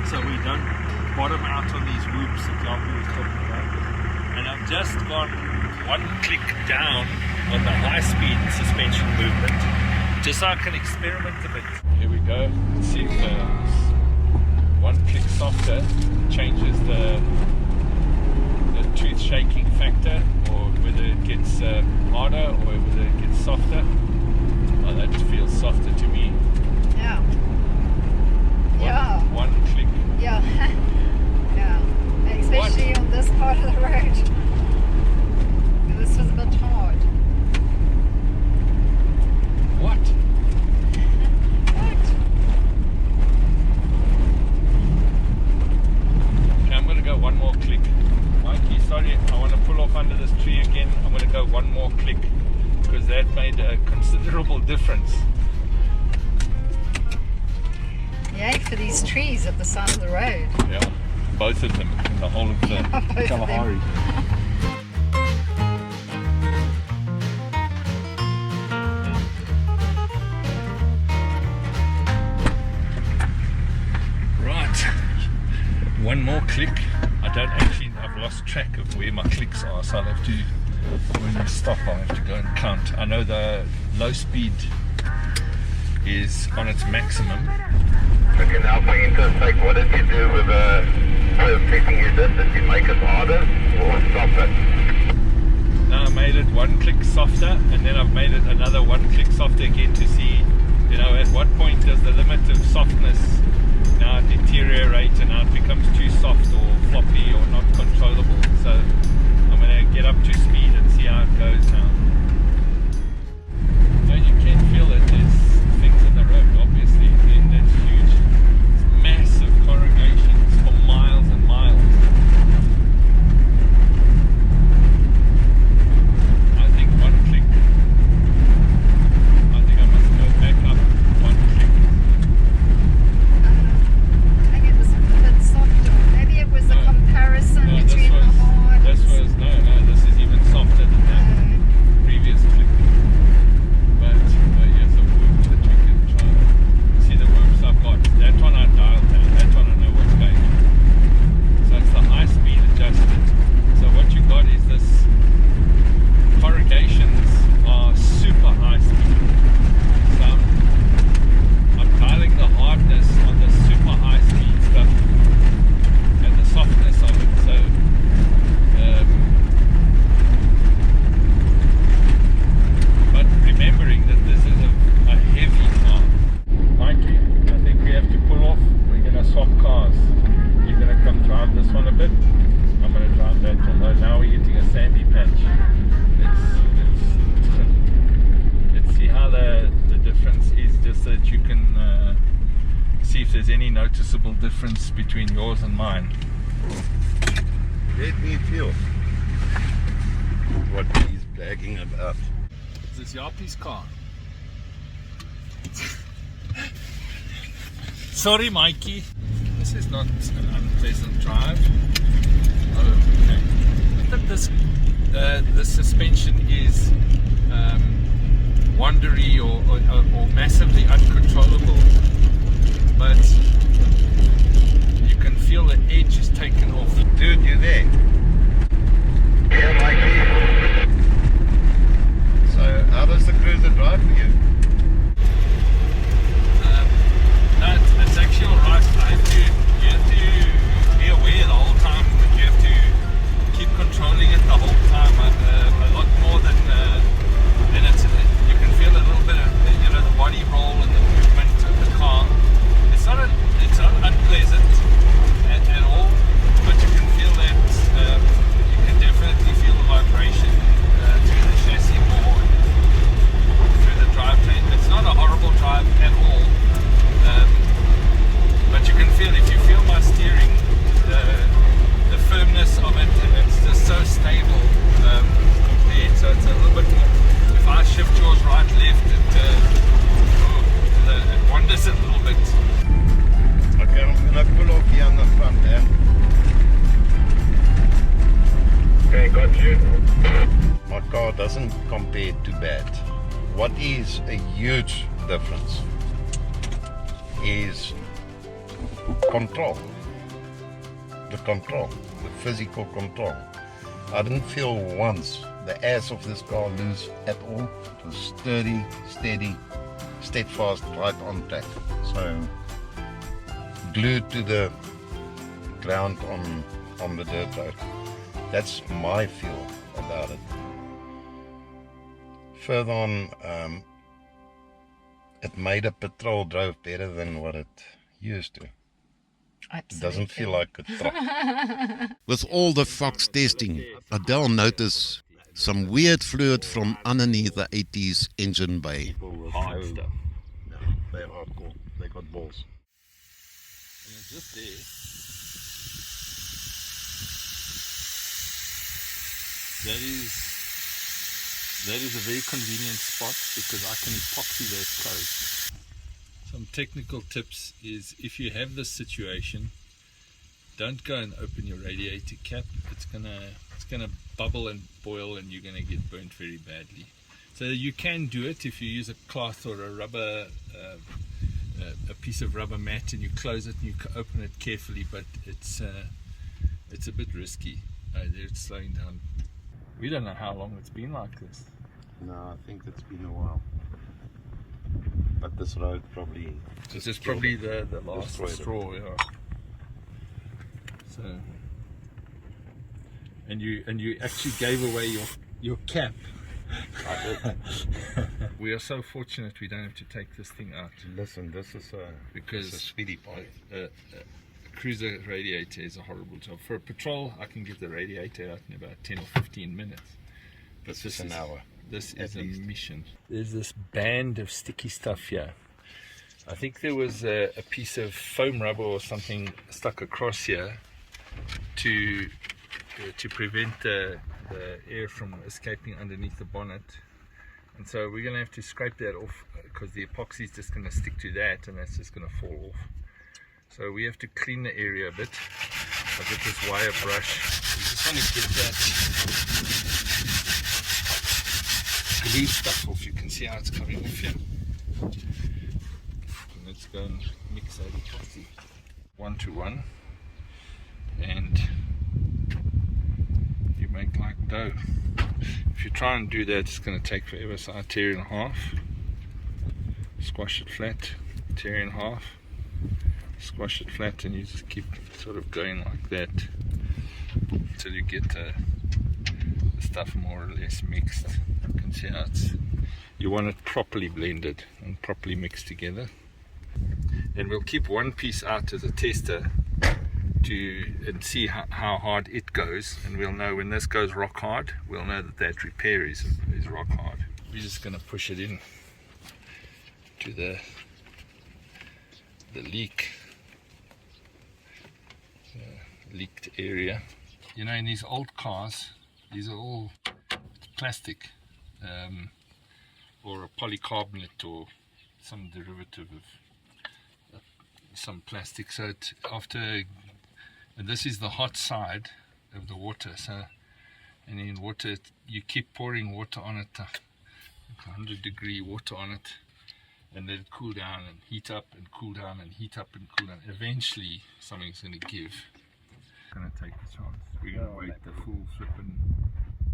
so we don't bottom out on these whoops that Yahoo was talking about. And I've just gone one click down on the high speed suspension movement just so I can experiment a bit. Here we go. Let's see if one click softer changes the tooth shaking factor, or whether it gets harder or whether it gets softer. Oh, that feels softer to me. Yeah. One click. Yeah. Yeah. Especially on this part of the road. This was a bit hard. What? What? Okay, I'm going to go one more click. Mikey, sorry, I want to pull off under this tree again. I'm going to go one more click because that made a considerable difference. Yay for these trees at the side of the road. Yeah, both of them in the whole of the Kalahari. Right, one more click. I've lost track of where my clicks are, so I'll have to when you stop, I'll have to go and count. I know the low speed is on its maximum. Okay, now for interstate, what did you do with the fixing you did? Did you make it harder or stop it? Now I made it one click softer, and then I've made it another one click softer again to see, you know, at what point does the limit of softness now deteriorate and now it becomes too soft or floppy or not controllable. So I'm going to get up to speed and see how it goes now. So you can feel it, there's things in the road, obviously, and that's huge. It's massive corrugations for miles and miles. I think one click, I think I must go back up one click. I think it was a bit softer. Maybe it was a comparison No, between the hard. this is even softer than that previous click. But yes, a whoop that we can try. See the whoops I've got. That one I dialed down. That one I know what's going on. So it's the high speed adjusted. So what you got is this corrugations are super high speed. So I'm dialing the hardness on the super high speed stuff and the softness of it. So but remembering that this is a heavy car. Mikey, I think we have to pull off. We're going to swap cars. You're going to come drive this one a bit. I'm going to drive that one. Now we're hitting a sandy patch. Let's see how the difference is, just so that you can see if there's any noticeable difference between yours and mine. Let me feel what he's bragging about. This is Yapi's car. Sorry, Mikey. This is not an unpleasant drive. Oh, okay. Not that this suspension is wandery or massively uncontrollable, but you can feel the edge is taken off. Dude, you there? Yeah, Mikey. So, how does the cruiser drive for you? No, it's actually alright. You have to be aware the whole time, but you have to keep controlling it the whole time. A lot more than it's. You can feel a little bit of the body roll and the movement of the car. It's not unpleasant at all, but you can feel that. You can definitely feel the vibration through the chassis more, through the drivetrain. It's not a horrible drive at all. But you can feel, if you feel my steering, the firmness of it, it's just so stable compared. So it's a little bit more, if I shift yours right, left, it wanders a little bit. Okay, I'm going to pull off here on the front there. Okay, got you. My car doesn't compare too bad. What is a huge difference is control. The physical control. I didn't feel once the ass of this car loose at all. It was sturdy, steady, steadfast, right on track. So glued to the ground on the dirt road. That's my feel about it. Further on, it made a Patrol drove better than what it used to. Absolutely. It doesn't feel like a truck. With all the Fox testing, Adele noticed some weird fluid from underneath the 80s engine bay. Hard stuff. No, they're hardcore. They got balls. And it's just there. That is a very convenient spot because I can epoxy that closed. Some technical tips is, if you have this situation, don't go and open your radiator cap. It's gonna bubble and boil and you're gonna get burnt very badly. So you can do it if you use a cloth or a rubber a piece of rubber mat and you close it and you open it carefully, but it's a bit risky. It's slowing down. We don't know how long it's been like this. No, I think it's been a while. But this road probably... This is probably the last straw, yeah. So... And you actually gave away your cap. I did. We are so fortunate we don't have to take this thing out. Listen, this is a speedy part. A cruiser radiator is a horrible job. For a patrol, I can get the radiator out in about 10 or 15 minutes. But this is an hour. This is a mission. There's this band of sticky stuff here. I think there was a piece of foam rubber or something stuck across here to prevent the air from escaping underneath the bonnet, and so we're going to have to scrape that off because the epoxy is just going to stick to that and that's just going to fall off. So we have to clean the area a bit. I'll get this wire brush. We just want to get that glue stuff off. You can see how it's coming off here. Let's go and mix that epoxy 1 to 1 and make like dough. If you try and do that, it's going to take forever, so I tear it in half, squash it flat, tear it in half, squash it flat, and you just keep sort of going like that until you get the stuff more or less mixed. You can see how you want it properly blended and properly mixed together. Then we'll keep one piece out as a tester and see how hard it goes, and we'll know when this goes rock hard, we'll know that repair is rock hard. We're just going to push it in to the leaked area. You know, in these old cars, these are all plastic or a polycarbonate or some derivative of some plastic. So and this is the hot side of the water, so, and in water you keep pouring water on it, 100-degree water on it, and let it cool down and heat up and cool down and heat up and cool down. Eventually something's going to give. I'm going to take the chance. We're going to wait the full flipping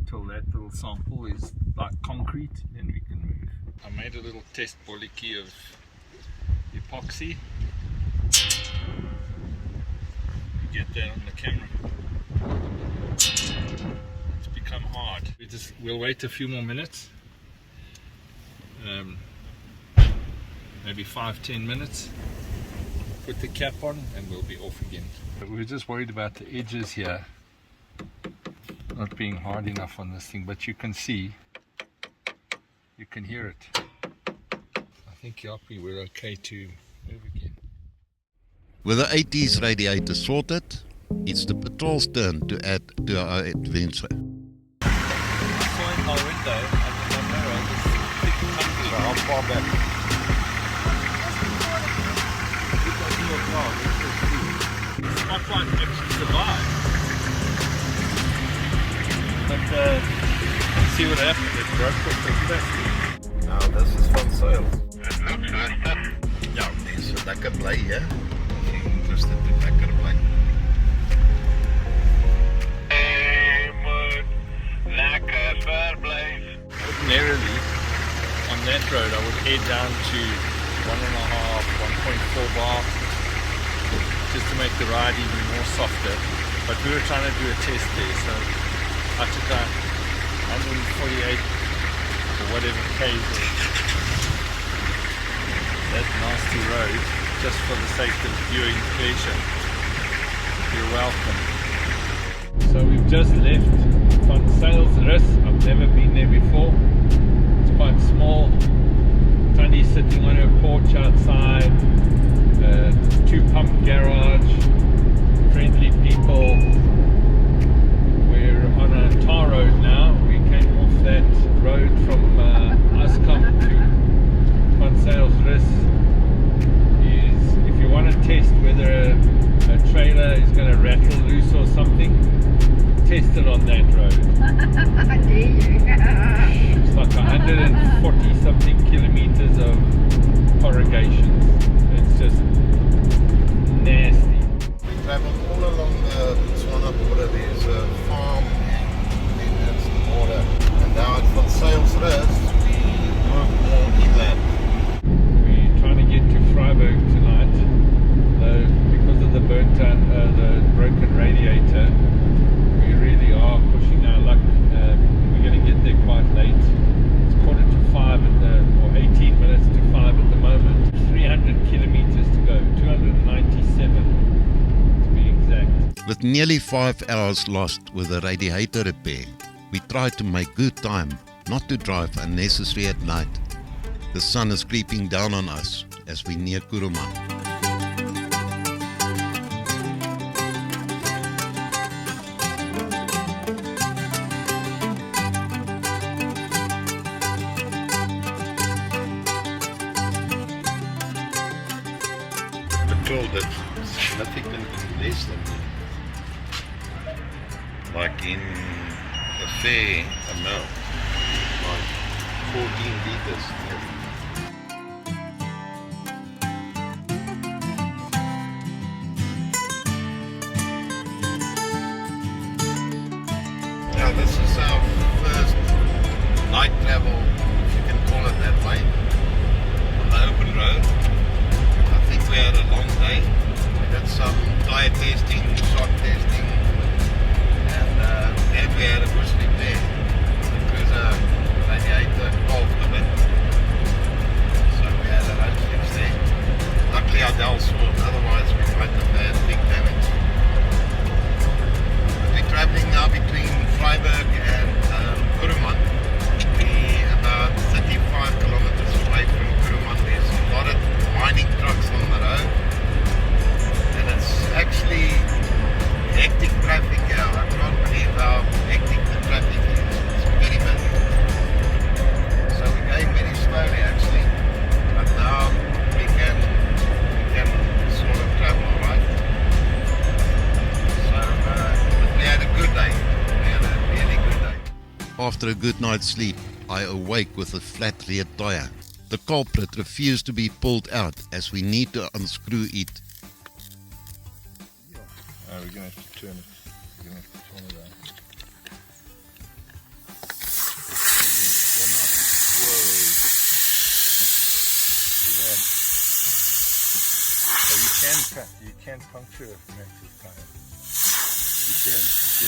till that little sample is like concrete, then we can move. I made a little test boliki of epoxy. Get that on the camera. It's become hard. We'll wait a few more minutes, maybe 5-10 minutes, put the cap on and we'll be off again. But we're just worried about the edges here not being hard enough on this thing, but you can see, you can hear it. I think Yapi, we're okay to move again. With the 80s radiator sorted, it's the patrol's turn to add to our adventure. I saw in my window under my mirror this big tumbler. So how far back? The spotlight actually survived. But see what happened, it broke off the plastic. Now this is van sale. It looks rustig. Ja, mense, lekker bly, hè? Rustig en lekker bly. Jy moet lekker verblyf. Ordinarily, on that road I would head down to 1.5, 1.4 bar just to make the ride even more softer. But we were trying to do a test there, so I took a 148 or whatever k's that nasty road just for the sake of viewing pleasure. You're welcome. So we've just left MAXXIS RAZT. I've never been there before. It's quite small. Tandy sitting on her porch outside. 2-pump garage. Friendly people. We're on a tar road now. We came off that road from Ascom to MAXXIS RAZT. If you want to test whether a trailer is going to rattle loose or something, test it on that road. I dare you. It's like 140 something kilometers of corrugations. It's just nasty. We travelled all along the Botswana border. There's a farm and then that's the border. With nearly 5 hours lost with a radiator repair, we tried to make good time, not to drive unnecessary at night. The sun is creeping down on us as we near Hurapan. Patrol did significantly less than me. Like in a fair amount, like 14 liters nearly. Now this is our first night travel, if you can call it that way, on the open road. I think we had a long day. We did some tire testing, shock testing, and we had a bush repair. The cruiser radiator coughed a bit, so we had a road fix there. Luckily our Dell sword, otherwise we might have had big damage. We're travelling now between Freiburg and Hurapan. We're about 35 kilometers away from Hurapan. There's a lot of mining trucks on the road, and it's actually hectic traffic here. I can't believe how hectic the traffic is. It's very busy. So we're going very slowly actually, but now we can sort of travel alright. So but we had a good day. We had a really good day. After a good night's sleep, I awake with a flat rear tire. The culprit refused to be pulled out as we need to unscrew it. We're going to have to turn it. We're going to have to turn it out. Whoa. Yeah. So you can puncture a MAXXIS tire. You can. If you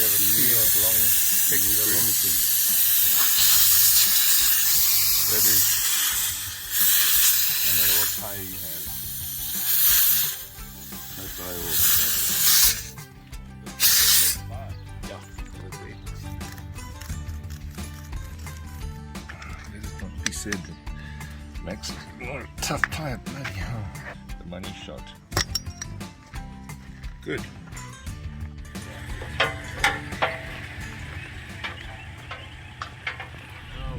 have a long thick screw. That is, no matter what tire you have, no tire will. Yeah, that's it. Let it not be said that MAXXIS is not a tough tire, bloody hell. The money shot. Good.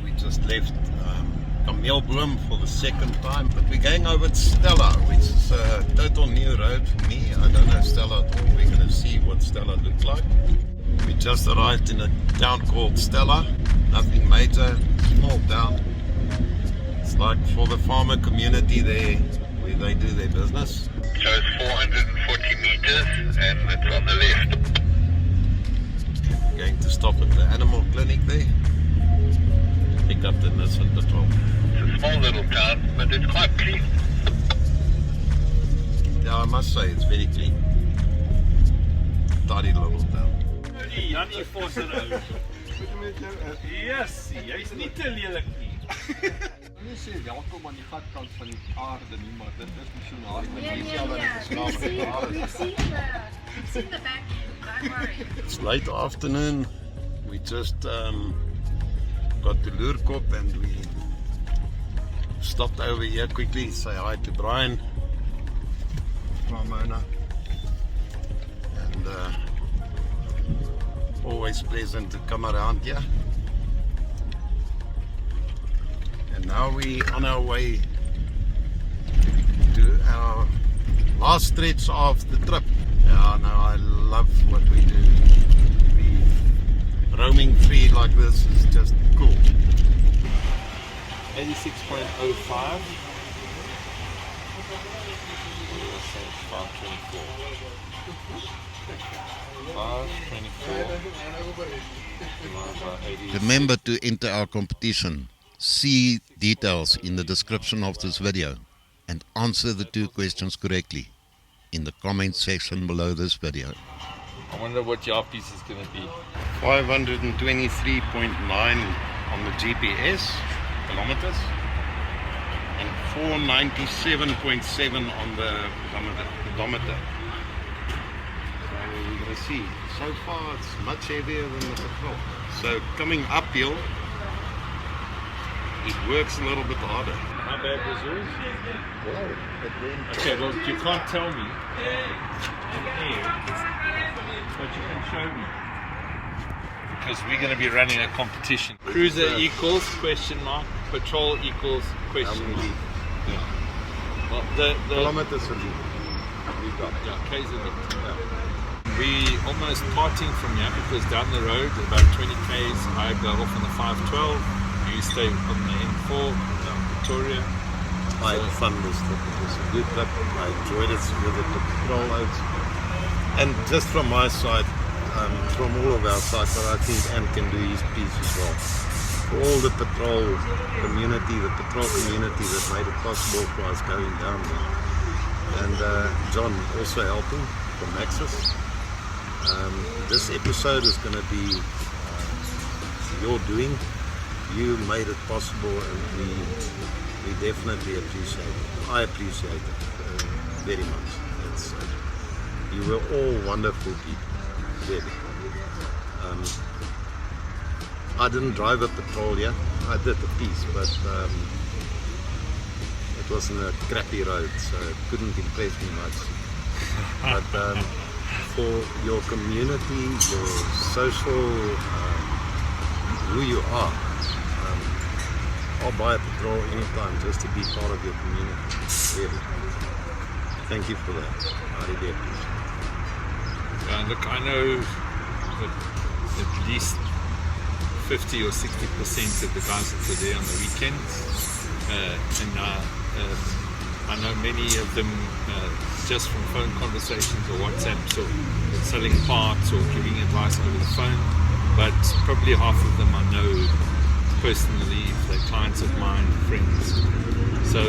We just left Kameelboom for the second time, but we're going over to Stella, which is a total new road for me. I don't know Stella at all. We're going to see what Stella looks like. We just arrived in a town called Stella. Nothing major, small town. It's like for the farmer community there, where they do their business. So it's 440 meters and it's on the left. We're going to stop at the animal clinic there. Pick up the Nissan Patrol. It's a small little town, but it's quite clean. Yeah, I must say it's very clean. Tidy little town. Jannie Vosser ou. Yes, jy's nie te lelik nie. Nie sê welkom aan die gatkant van die aarde nie, maar dit is misschien hard. We've seen the back end, don't worry. It's late afternoon. We just got to Lurkop and we stopped over here quickly, say hi to Brian, farm owner, and always pleasant to come around here. And now we on our way to our last stretch of the trip. Yeah, no, I love what we do. Roaming free like this is just cool. 86.05. 524. Remember to enter our competition. See details in the description of this video and answer the 2 questions correctly in the comment section below this video. I wonder what your piece is going to be. 523.9 on the GPS kilometers and 497.7 on the pedometer. So we're the sea. So far it's much heavier than the Patrol. So coming uphill, it works a little bit harder. How bad was yours? Well, it went... Okay, well, you can't tell me in air, but you can show me. Because we're going to be running a competition. Cruiser equals question mark, patrol equals question mark. Yeah. Well, the kilometers a lead. We got. Yeah, K's a lead. Yeah. We almost parting from here because down the road, about 20 K's, I go off on the 512. You stay on the M4, Victoria. I had fun this trip. It was a good trip. I enjoyed it with the Patrol out. And just from my side, from all of our sides, but I think Ant can do his piece as well. For all the Patrol community that made it possible for us going down there. And John also helping from MAXXIS. This episode is going to be your doing. You made it possible, and we definitely appreciate it. I appreciate it very much. You were all wonderful people, really. I didn't drive a Patrol yet. I did a piece, but it was in a crappy road, so it couldn't impress me much. But for your community, your social, who you are, I'll buy a Patrol anytime just to be part of your community, really. Thank you for that. I really appreciate it. Look, I know that at least 50 or 60% of the guys that are there on the weekends, and I know many of them just from phone conversations or WhatsApps or selling parts or giving advice over the phone, but probably half of them I know personally, if they're clients of mine, friends. So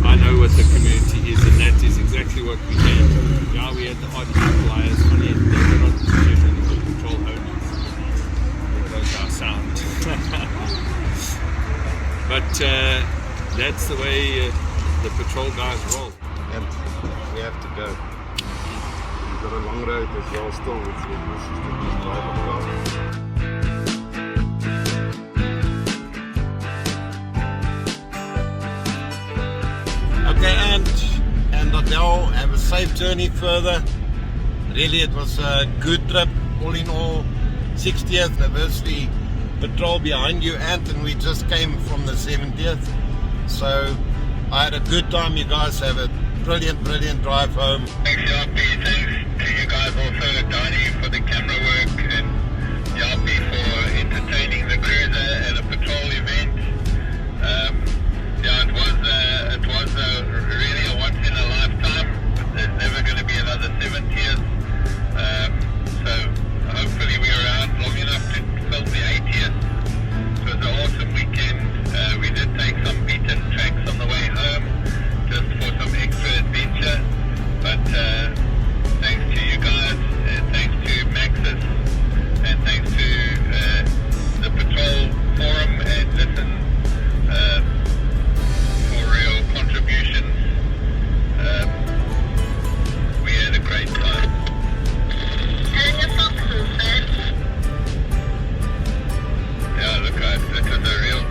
I know what the community is, and that is exactly what we had. Yeah, we had the odd outliers, funny, they were not usually the Patrol owners. There goes our sound. But that's the way the Patrol guys roll. And we have to go. We've got a long road as well still with your sister being driving. Okay, and Adele, have a safe journey further. Really, it was a good trip. All in all, 60th anniversary Patrol behind you, Ant, and we just came from the 70th. So I had a good time. You guys have a brilliant drive home. Thanks, Yapi. Thanks to you guys also, Donnie, for the camera work, and Yapi for entertaining the cruiser at a Patrol event. Yeah, it was really a once in a lifetime. There's never going to be another 70th. So hopefully we're around long enough to film the 80th. It was an awesome weekend. We did take some beaten tracks on the way home just for some extra adventure. But thanks to you guys, and thanks to MAXXIS, and thanks to the Patrol forum and Listen for your contributions. We had a great time. And the foxes, yeah, look, it was a real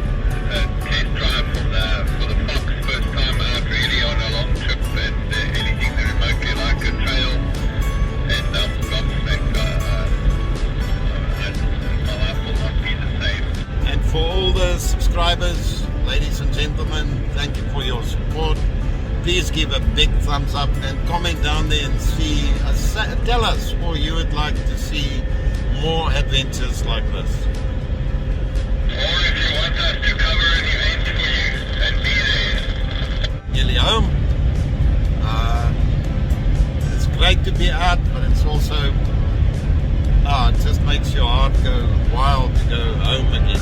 test drive for the Fox, first time out really on a long trip, and anything remotely like a trail, and gobsmacked. My life will not be the same. And for all the subscribers, ladies and gentlemen, thank you for your support. Please give a big thumbs up and comment down there and tell us what you would like to see more adventures like this. Or if you want us to cover an event for you and be there. Nearly home. It's great to be out, but it's also, it just makes your heart go wild to go home again.